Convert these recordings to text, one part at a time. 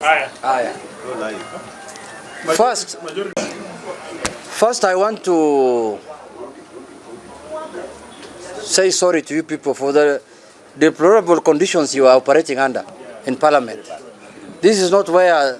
First, I want to say sorry to you people for the deplorable conditions you are operating under in Parliament. This is not where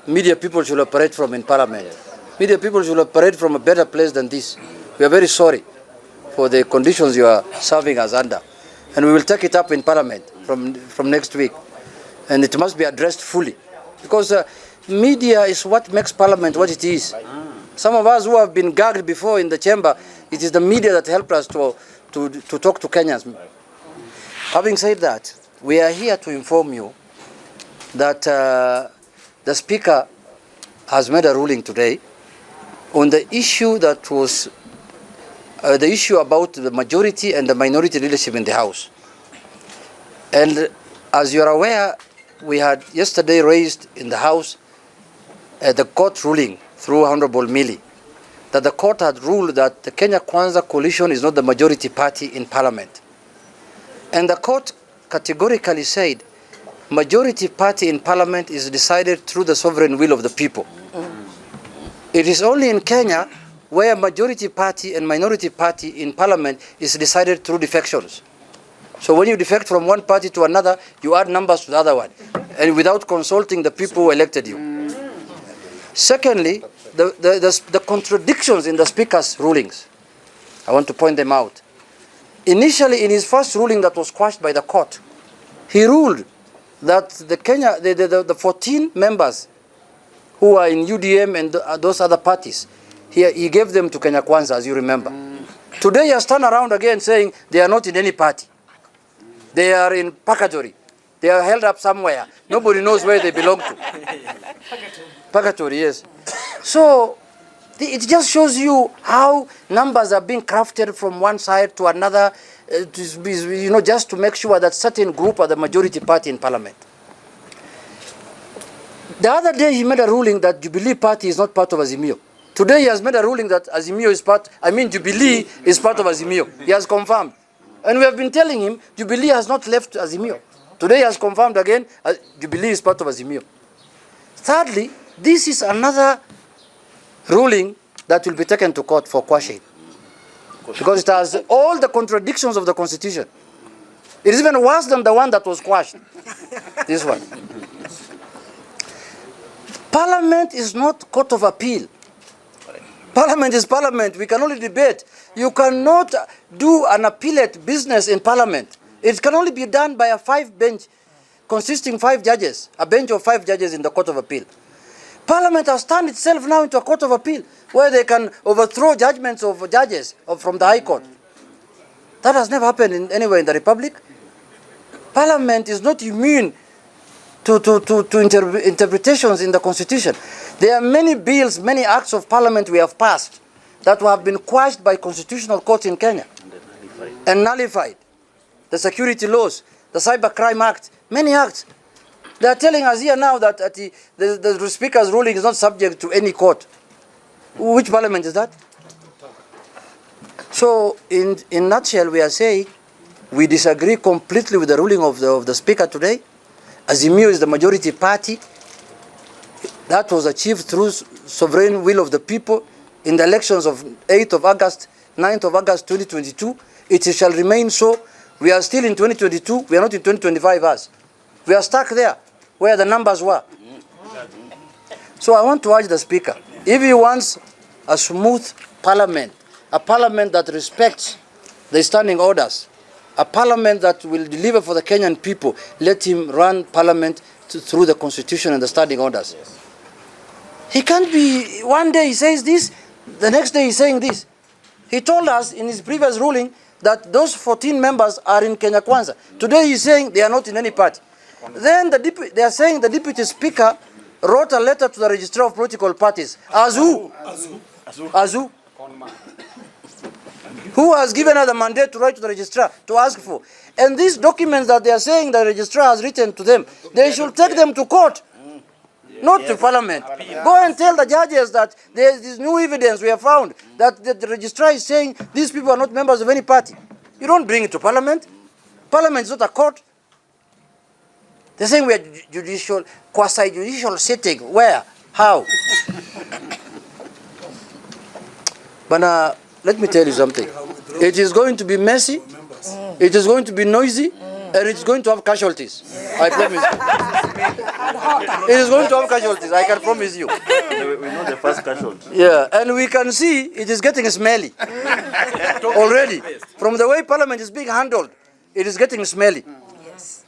media people should operate from in Parliament. Media people should operate from a better place than this. We are very sorry for the conditions you are serving us under. And we will take it up in Parliament from next week. And it must be addressed fully. Because media is what makes Parliament what it is. Some of us who have been gagged before in the chamber, it is the media that helped us to talk to Kenyans. Having said that, we are here to inform you that the Speaker has made a ruling today on the issue that was the issue about the majority and the minority leadership in the House. And as you are aware, we had yesterday raised in the House the court ruling through Honorable Millie that the court had ruled that the Kenya Kwanza coalition is not the majority party in Parliament. And the court categorically said majority party in Parliament is decided through the sovereign will of the people. It is only in Kenya where majority party and minority party in Parliament is decided through defections. So when you defect from one party to another, you add numbers to the other one, and without consulting the people who elected you. Secondly, the contradictions in the Speaker's rulings, I want to point them out. Initially, in his first ruling that was quashed by the court, he ruled that the 14 members who are in UDM and those other parties, he gave them to Kenya Kwanza, as you remember. Today he has turned around again saying they are not in any party. They are in purgatory. They are held up somewhere. Nobody knows where they belong to. Purgatory, yes. So it just shows you how numbers are being crafted from one side to another, just to make sure that certain group are the majority party in Parliament. The other day he made a ruling that Jubilee Party is not part of Azimio. Today he has made a ruling that Azimio is Jubilee is part of Azimio. He has confirmed. And we have been telling him Jubilee has not left Azimio. Today he has confirmed again Jubilee is part of Azimio. Thirdly, this is another ruling that will be taken to court for quashing. Because it has all the contradictions of the Constitution. It is even worse than the one that was quashed. This one. Parliament is not court of appeal. Parliament is Parliament. We can only debate. You cannot do an appellate business in Parliament. It can only be done by a 5-bench consisting 5 judges, a bench of 5 judges in the Court of Appeal. Parliament has turned itself now into a Court of Appeal where they can overthrow judgments of judges from the High Court. That has never happened anywhere in the Republic. Parliament is not immune to interpretations in the Constitution. There are many bills, many acts of Parliament we have passed that have been quashed by constitutional courts in Kenya and nullified. The security laws, the Cybercrime Act, many acts. They are telling us here now that the Speaker's ruling is not subject to any court. Which Parliament is that? So, in a nutshell, we are saying we disagree completely with the ruling of the Speaker today. Azimio is the majority party. That was achieved through sovereign will of the people in the elections of 8th of August, 9th of August 2022. It shall remain so. We are still in 2022. We are not in 2025 as. We are stuck there where the numbers were. So I want to urge the Speaker, if he wants a smooth Parliament, a Parliament that respects the standing orders, a Parliament that will deliver for the Kenyan people, let him run Parliament through the Constitution and the standing orders. Yes. He can't be, one day he says this, the next day he's saying this. He told us in his previous ruling that those 14 members are in Kenya Kwanza. Today he's saying they are not in any party. Then they are saying the Deputy Speaker wrote a letter to the Registrar of Political Parties. As who? As who? Who has given her the mandate to write to the Registrar to ask for? And these documents that they are saying the Registrar has written to them, they should take them to court. Not to Parliament. Go and tell the judges that there is new evidence we have found that the registrar is saying these people are not members of any party. You don't bring it to Parliament. Parliament is not a court. They're saying we are judicial, quasi-judicial sitting. Where? How? But let me tell you something. It is going to be messy, it is going to be noisy, and it's going to have casualties. I promise you. It is going to have casualties, I can promise you. We know the first casualty. Yeah, and we can see it is getting smelly. Already. From the way Parliament is being handled, it is getting smelly. Yes.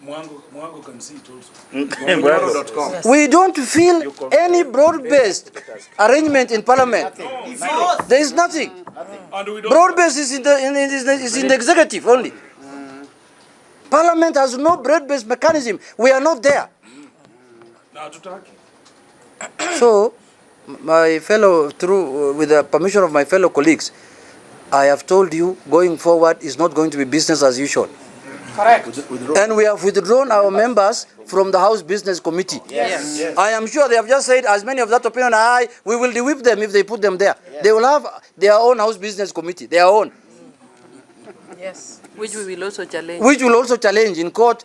Mwango can see it also. Yes. We don't feel any broad-based arrangement in Parliament. There is nothing. Broad-based is in the executive only. Parliament has no broad-based mechanism. We are not there. So, my fellow, with the permission of my fellow colleagues, I have told you, going forward is not going to be business as usual. Correct. And we have withdrawn our members from the House Business Committee. Yes. Yes. I am sure they have just said, as many of that opinion, we will whip them if they put them there. Yes. They will have their own House Business Committee, their own. Yes. Which we will also challenge. Which will also challenge in court,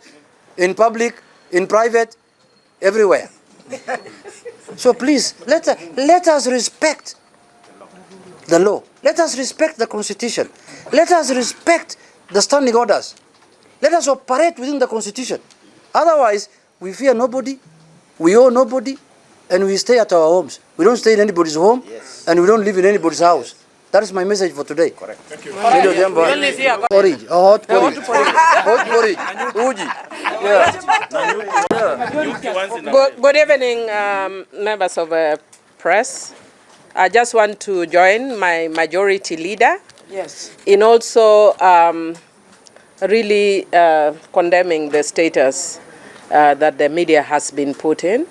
in public, in private, everywhere. So please, let us respect the law. Let us respect the Constitution. Let us respect the standing orders. Let us operate within the Constitution. Otherwise, we fear nobody, we owe nobody, and we stay at our homes. We don't stay in anybody's home, yes, and we don't live in anybody's house. That is my message for today. Correct. Thank you. Porridge, hot porridge. Hot porridge. Uji. Yeah. Good evening, members of the press. I just want to join my majority leader in also really condemning the status that the media has been put in.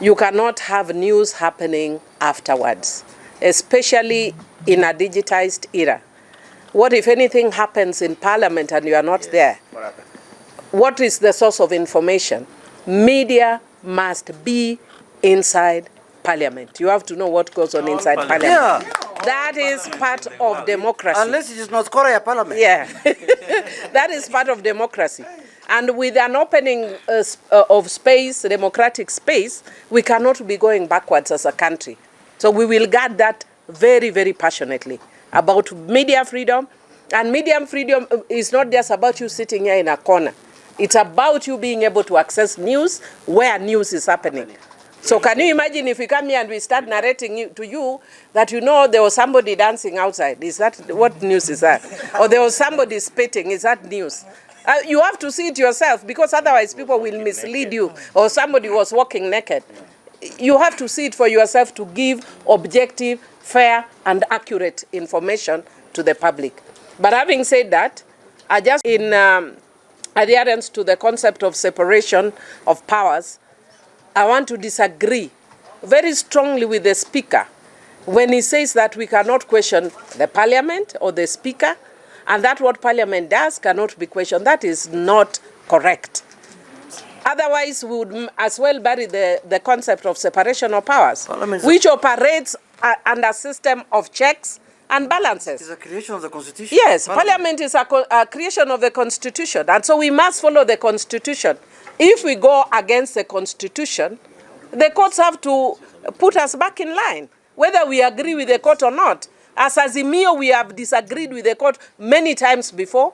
You cannot have news happening afterwards, especially in a digitized era. What if anything happens in Parliament and you are not there? What is the source of information? Media must be inside Parliament. You have to know what goes on inside Parliament. Yeah. That is part of democracy. Unless it is North Korea Parliament. Yeah. That is part of democracy. And with an opening of space, democratic space, we cannot be going backwards as a country. So we will guard that very, very passionately about media freedom. And media freedom is not just about you sitting here in a corner. It's about you being able to access news where news is happening. So can you imagine if we come here and we start narrating to you that there was somebody dancing outside? Is that, what news is that? Or there was somebody spitting, is that news? You have to see it yourself, because otherwise people will mislead you, or somebody was walking naked. You have to see it for yourself to give objective, fair, and accurate information to the public. But having said that, I just, in adherence to the concept of separation of powers, I want to disagree very strongly with the Speaker when he says that we cannot question the Parliament or the Speaker, and that what Parliament does cannot be questioned. That is not correct. Otherwise, we would as well bury the concept of separation of powers, which operates under a system of checks and balances. It's a creation of the Constitution. Yes, Parliament is a creation of the Constitution, and so we must follow the Constitution. If we go against the Constitution, the courts have to put us back in line, whether we agree with the court or not. As Azimio, we have disagreed with the court many times before,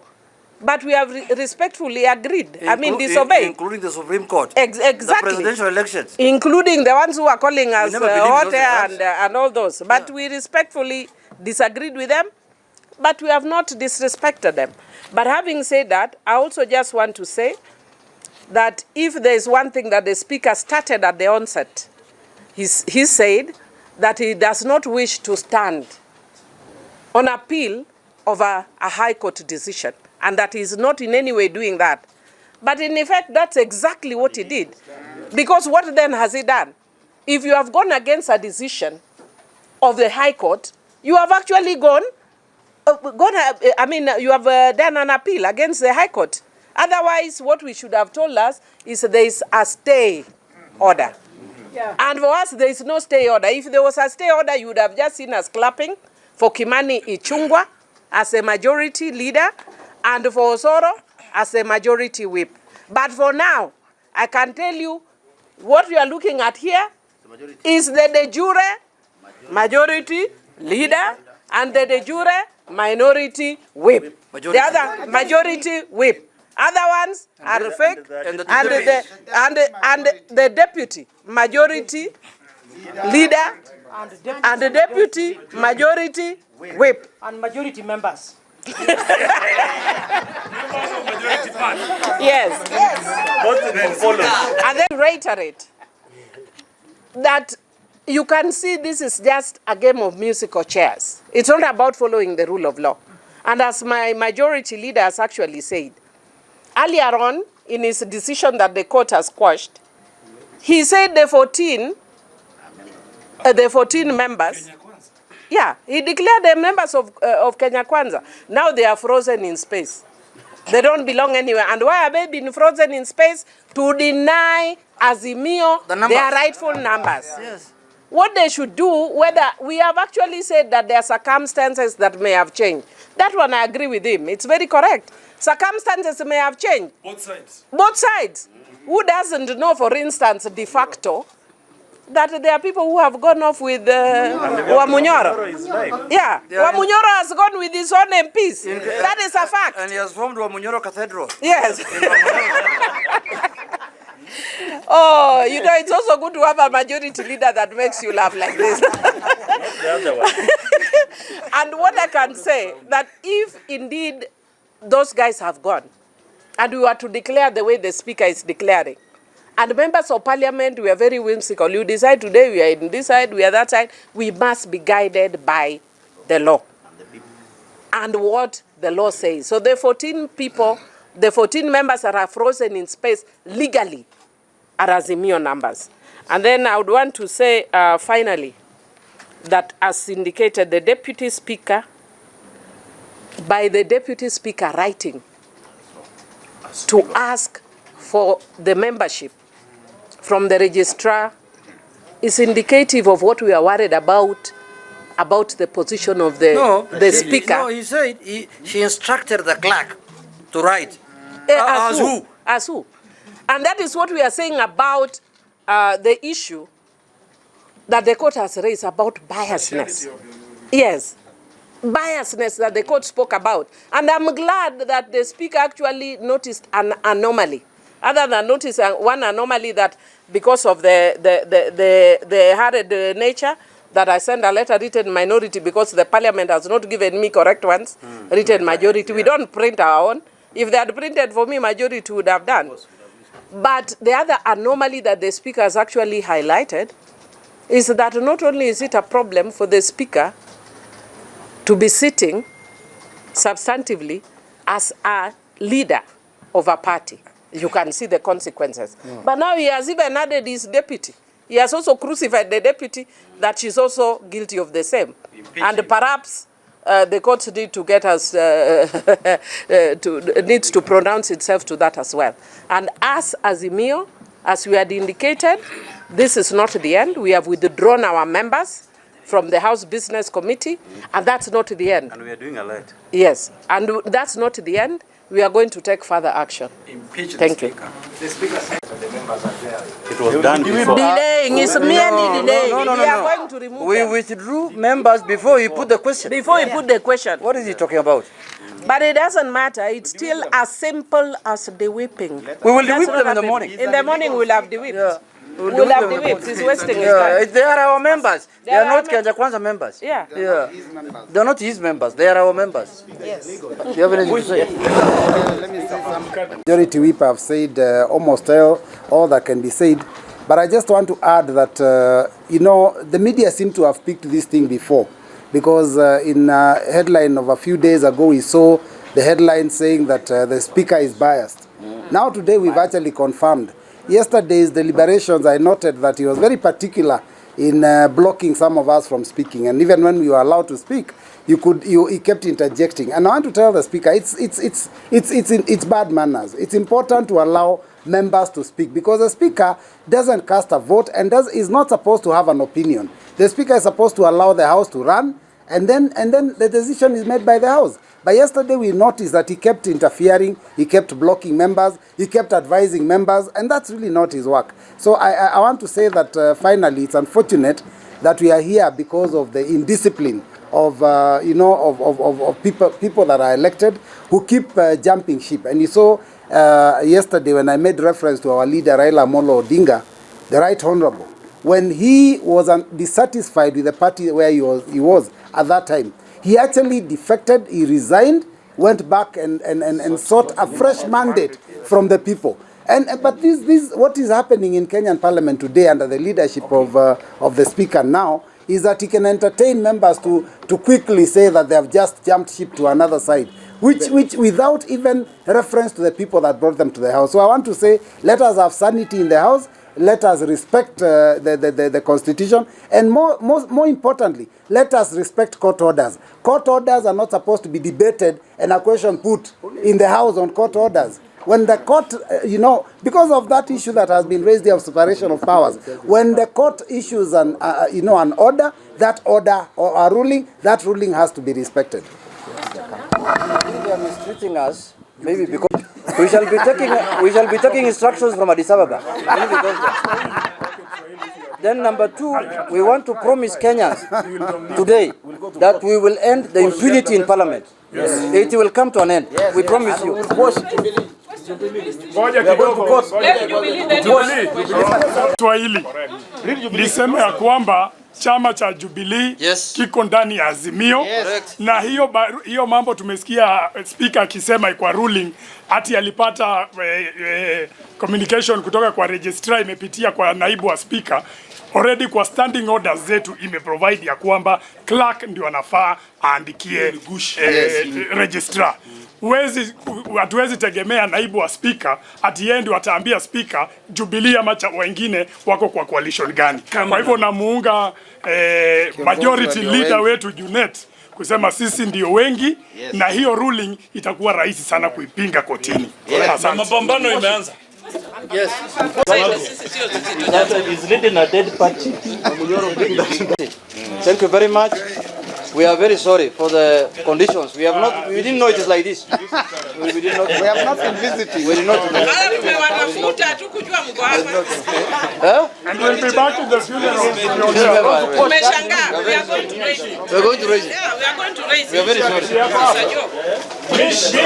but we have respectfully agreed. Disobeyed. Including the Supreme Court. Exactly. The presidential elections. Including the ones who are calling us hot air and all those. But we respectfully disagreed with them, but we have not disrespected them. But having said that, I also just want to say that if there is one thing that the Speaker started at the onset, he said that he does not wish to stand on appeal of a High Court decision, and that he is not in any way doing that. But in effect, that's exactly what he did. Because what then has he done? If you have gone against a decision of the High Court, you have actually you have done an appeal against the High Court. Otherwise, what we should have told us is there is a stay order. Yeah. And for us, there is no stay order. If there was a stay order, you would have just seen us clapping for Kimani Ichung'wah as a majority leader and for Osoro as a majority whip. But for now, I can tell you what you are looking at here is the de jure majority leader and the de jure minority whip. The other majority whip. Other ones are fake, and the deputy majority leader and the deputy majority whip. And majority members. Yes. And then reiterate that you can see this is just a game of musical chairs. It's not about following the rule of law. And as my majority leader has actually said, earlier on in his decision that the court has quashed, he said the 14 members, yeah, he declared them members of Kenya Kwanza. Now they are frozen in space. They don't belong anywhere. And why are they being frozen in space? To deny Azimio their rightful numbers. Yes. What they should do, whether we have actually said that there are circumstances that may have changed. That one I agree with him. It's very correct. Circumstances may have changed. Both sides. Both sides. Who doesn't know, for instance, de facto, that there are people who have gone off with Wamunyoro. Yeah, Wamunyoro has gone with his own MPs. That is a fact. And he has formed Wamunyoro Cathedral. Yes. Oh, you know, it's also good to have a majority leader that makes you laugh like this. And what I can say, that if indeed those guys have gone, and we were to declare the way the speaker is declaring, and members of parliament, we are very whimsical. You decide today we are in this side, we are that side. We must be guided by the law and what the law says. So the 14 people, the 14 members that are frozen in space legally are Azimio numbers. And then I would want to say finally that as indicated, the deputy speaker, by the deputy speaker writing to ask for the membership from the registrar is indicative of what we are worried about the position of the speaker. No, he said she instructed the clerk to write. As who? As who? And that is what we are saying about the issue that the court has raised about biasness. Yes, biasness that the court spoke about. And I'm glad that the speaker actually noticed an anomaly. Other than notice one anomaly that because of the hurried nature, that I send a letter written minority because the parliament has not given me correct ones, written majority. We don't print our own. If they had printed for me, majority would have done. But the other anomaly that the speaker has actually highlighted is that not only is it a problem for the speaker to be sitting substantively as a leader of a party. You can see the consequences. But now he has even added his deputy. He has also crucified the deputy that she's also guilty of the same. And perhaps the court need to get us, needs to pronounce itself to that as well. And as Azimio, as we had indicated, this is not the end. We have withdrawn our members from the House Business Committee, and that's not the end. And we are doing a lot. Yes, and that's not the end. We are going to take further action. Thank you. The speaker said that the members are there. It was done before. Delaying is merely delaying. No. We are going to remove We them. withdrew members before he put the question. Before you put the question. What is he talking about? But it doesn't matter. It's still as simple as the whipping. We will That's whip what them in the happened. morning. In the morning, we'll have the whipped. Yeah. We'll have the whipped. It's wasting his Yeah, time. they are our members. They are not our Kenya Kwanza members. Yeah. Yeah. They are not his members. They are our members. Yes. Do you have anything to say? Majority whip have said almost all that can be said. But I just want to add that, you know, the media seem to have picked this thing before. Because in a headline of a few days ago, we saw the headline saying that the speaker is biased. Now today we've actually confirmed. Yesterday's deliberations, I noted that he was very particular in blocking some of us from speaking. And even when we were allowed to speak, he kept interjecting. And I want to tell the speaker, it's bad manners. It's important to allow members to speak because the speaker doesn't cast a vote and is not supposed to have an opinion. The speaker is supposed to allow the house to run and then the decision is made by the House. But yesterday we noticed that he kept interfering, he kept blocking members, he kept advising members, and that's really not his work. So I want to say that finally it's unfortunate that we are here because of the indiscipline of people that are elected who keep jumping ship. And you saw yesterday when I made reference to our leader Raila Amolo Odinga, the Right Honorable, when he was dissatisfied with the party where he was at that time, he actually defected, he resigned, went back and sought a fresh mandate from the people. But this what is happening in Kenyan Parliament today under the leadership of the Speaker now is that he can entertain members to quickly say that they have just jumped ship to another side, which without even reference to the people that brought them to the House. So I want to say, let us have sanity in the House. Let us respect the Constitution, and more importantly, let us respect court orders. Court orders are not supposed to be debated and a question put in the House on court orders. When the court, because of that issue that has been raised here of separation of powers, when the court issues an order, that order or a ruling, that ruling has to be respected. They are mistreating us, maybe because we shall be taking instructions from Addis Ababa. Then number two, we want to promise Kenyans today that we will end the impunity in Parliament. Yes. It will come to an end. Yes, we promise you. Swahili niseme ya kwamba chama cha Jubilee kiko ndani ya Azimio, na hiyo mambo tumesikia speaker akisema kwa ruling ati alipata communication kutoka kwa registrar imepitia kwa naibu wa speaker. Already kwa standing orders zetu imeprovide ya kwamba clerk ndio anafaa aandikie registrar. Hatuwezi tegemea naibu wa speaker ati yeye ndio ataambia speaker Jubilee ama wengine wako kwa coalition gani. Kwa hivyo namuunga majority leader wetu Junet kusema sisi ndio wengi, na hiyo ruling itakuwa rahisi sana kuipinga kotini. Mapambano imeanza. Yes. Is leading a dead party. Thank you very much. We are very sorry for the conditions. We didn't know it is like this. We have not been visiting. We did not know. And we'll be back to the funeral. We are going to raise it. Yeah, we are going to raise it. We are very sorry. Mishi.